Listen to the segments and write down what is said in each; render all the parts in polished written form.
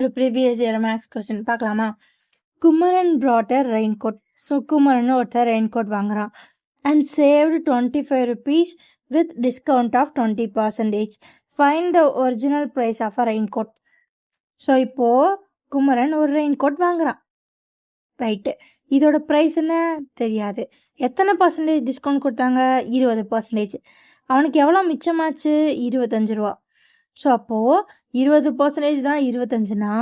ஒரு previous year maths question பார்க்கலாமா? Kumaran brought a raincoat. So Kumaran ஒருத்தர் ரெயின்கோட் வாங்குறான் and saved 25 rupees with discount of 20%. Find the original price of a raincoat. So இப்போது குமரன் ஒரு raincoat வாங்குறான், right. இதோட price என்ன தெரியாது. எத்தனை பர்சன்டேஜ் டிஸ்கவுண்ட் கொடுத்தாங்க? 20%. அவனுக்கு எவ்வளோ மிச்சமாச்சு? 25 ரூபா. ஸோ அப்போது 20% தான் 25னா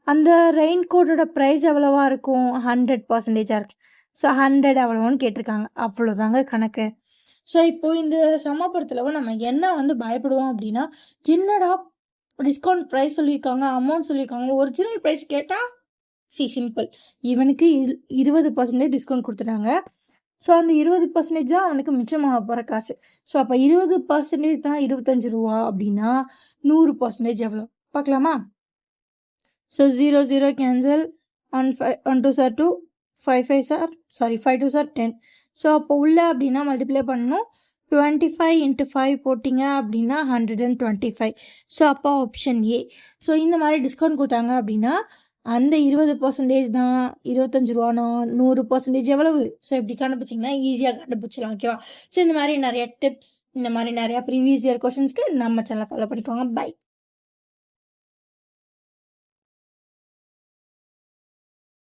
அந்த ரெயின்கோட்டோட ப்ரைஸ் எவ்வளோவா இருக்கும்? 100% இருக்குது. ஸோ 100 எவ்வளோன்னு கேட்டிருக்காங்க, அவ்வளோதாங்க கணக்கு. ஸோ இப்போது இந்த சமபுரத்தில் நம்ம என்ன பயப்படுவோம் அப்படின்னா, என்னடா டிஸ்கவுண்ட் ப்ரைஸ் சொல்லியிருக்காங்க, அமௌண்ட் சொல்லியிருக்காங்க, ஒரிஜினல் ப்ரைஸ் கேட்டால் சிம்பிள். இவனுக்கு 20% டிஸ்கவுண்ட் கொடுத்துட்டாங்க. ஸோ அந்த 20% தான் அவனுக்கு மிச்சமாக போகிற காசு. ஸோ அப்போ 20% தான் 25 ரூபா அப்படின்னா 100% எவ்வளோ பார்க்கலாமா? So 0 0 cancel, 1 2 sir 2, 5 2 sir 10. So அப்போ உள்ள அப்படின்னா மல்டிப்ளை பண்ணணும். 25 × 5 போட்டிங்க அப்படின்னா 125. ஸோ அப்போ ஆப்ஷன் ஏ. ஸோ இந்த மாதிரி டிஸ்கவுண்ட் கொடுத்தாங்க அப்படின்னா அந்த 20% தான் 25 ரூபானா 100% எவ்வளவு? ஸோ இப்படி கண்டுபிடிச்சிங்கன்னா ஈஸியாக கண்டுபிடிச்சிடலாம், ஓகேவா? ஸோ இந்த மாதிரி நிறைய டிப்ஸ், இந்த மாதிரி நிறையா ப்ரீவியஸ் இயர் கொஷின்ஸ்க்கு நம்ம சேனலை ஃபாலோ பண்ணிக்கோங்க. பை.